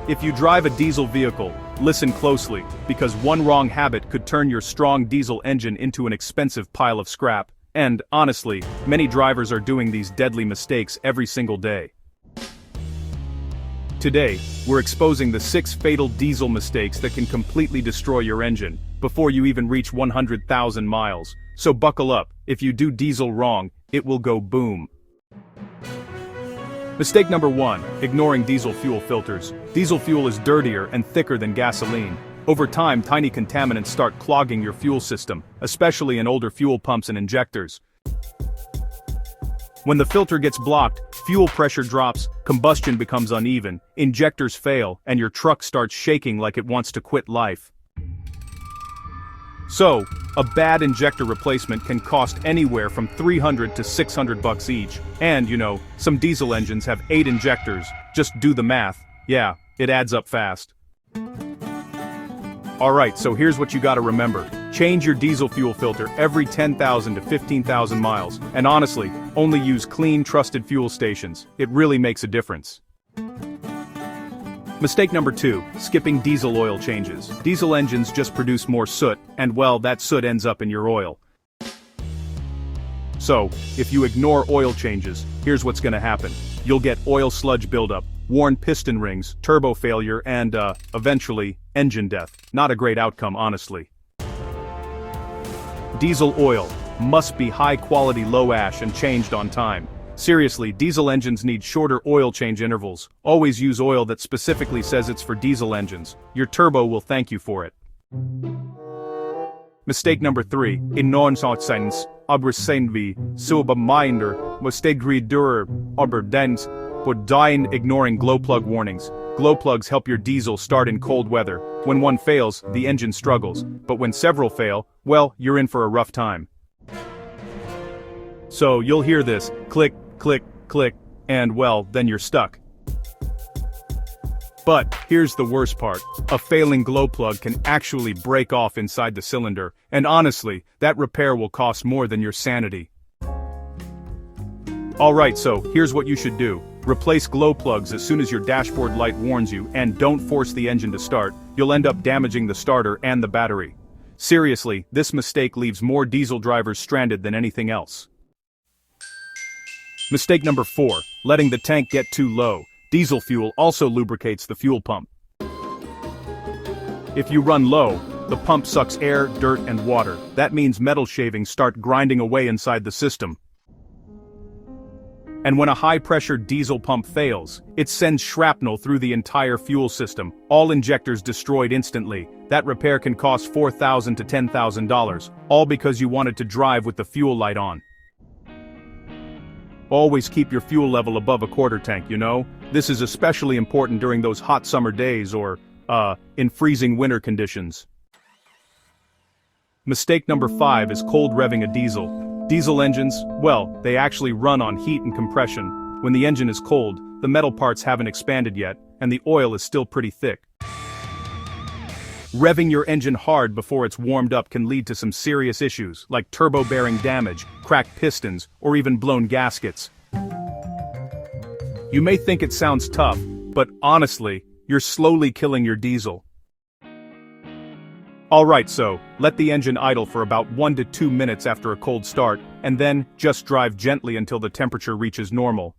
If you drive a diesel vehicle, listen closely, because one wrong habit could turn your strong diesel engine into an expensive pile of scrap. And, honestly, many drivers are doing these deadly mistakes every single day. Today, we're exposing the 6 fatal diesel mistakes that can completely destroy your engine before you even reach 100,000 miles. So buckle up, if you do diesel wrong, it will go boom. Mistake number 1, ignoring diesel fuel filters. Diesel fuel is dirtier and thicker than gasoline. Over time, tiny contaminants start clogging your fuel system, especially in older fuel pumps and injectors. When the filter gets blocked, fuel pressure drops, combustion becomes uneven, injectors fail, and your truck starts shaking like it wants to quit life. So, a bad injector replacement can cost anywhere from $300 to $600 each. And, some diesel engines have 8 injectors. Just do the math. Yeah, it adds up fast. Alright, so here's what you gotta remember. Change your diesel fuel filter every 10,000 to 15,000 miles. And honestly, only use clean, trusted fuel stations. It really makes a difference. Mistake number 2, skipping diesel oil changes. Diesel engines just produce more soot, and well, that soot ends up in your oil. So, if you ignore oil changes, here's what's gonna happen. You'll get oil sludge buildup, worn piston rings, turbo failure, and, eventually, engine death. Not a great outcome, honestly. Diesel oil must be high-quality low ash and changed on time. Seriously, diesel engines need shorter oil change intervals. Always use oil that specifically says it's for diesel engines. Your turbo will thank you for it. Mistake number 3, Inonsatens, Obersenvi, Subaminder, Mostegridur, Oberdens, Bodine, ignoring glow plug warnings. Glow plugs help your diesel start in cold weather. When one fails, the engine struggles. But when several fail, well, you're in for a rough time. So you'll hear this, click, click, click, and well, then you're stuck. But here's the worst part. A failing glow plug can actually break off inside the cylinder, and honestly, that repair will cost more than your sanity. Alright, so here's what you should do. Replace glow plugs as soon as your dashboard light warns you, and don't force the engine to start. You'll end up damaging the starter and the battery. Seriously, this mistake leaves more diesel drivers stranded than anything else. Mistake number 4, letting the tank get too low. Diesel fuel also lubricates the fuel pump. If you run low, the pump sucks air, dirt, and water. That means metal shavings start grinding away inside the system. And when a high-pressure diesel pump fails, it sends shrapnel through the entire fuel system, all injectors destroyed instantly. That repair can cost $4,000 to $10,000, all because you wanted to drive with the fuel light on. Always keep your fuel level above a quarter tank, This is especially important during those hot summer days or, in freezing winter conditions. Mistake number 5 is cold revving a diesel. Diesel engines, well, they actually run on heat and compression. When the engine is cold, the metal parts haven't expanded yet, and the oil is still pretty thick. Revving your engine hard before it's warmed up can lead to some serious issues, like turbo bearing damage, cracked pistons, or even blown gaskets. You may think it sounds tough, but honestly, you're slowly killing your diesel. Alright, so, let the engine idle for about 1 to 2 minutes after a cold start, and then, just drive gently until the temperature reaches normal.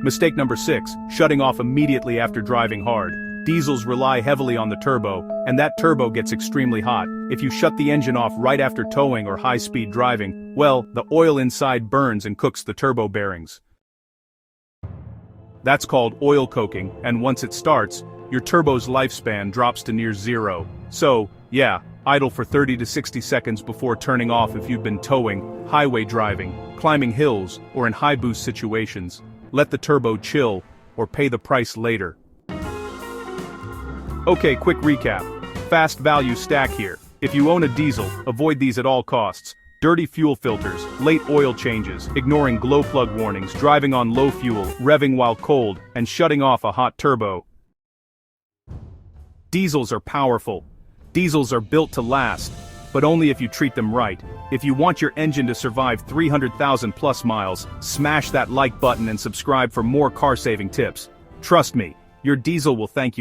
Mistake number 6, shutting off immediately after driving hard. Diesels rely heavily on the turbo, and that turbo gets extremely hot. If you shut the engine off right after towing or high-speed driving, well, the oil inside burns and cooks the turbo bearings. That's called oil coking, and once it starts, your turbo's lifespan drops to near 0. So, yeah, idle for 30 to 60 seconds before turning off if you've been towing, highway driving, climbing hills, or in high-boost situations. Let the turbo chill, or pay the price later. Okay, quick recap. Fast value stack here. If you own a diesel, avoid these at all costs. Dirty fuel filters, late oil changes, ignoring glow plug warnings, driving on low fuel, revving while cold, and shutting off a hot turbo. Diesels are powerful. Diesels are built to last, but only if you treat them right. If you want your engine to survive 300,000 plus miles, smash that like button and subscribe for more car-saving tips. Trust me, Your diesel will thank you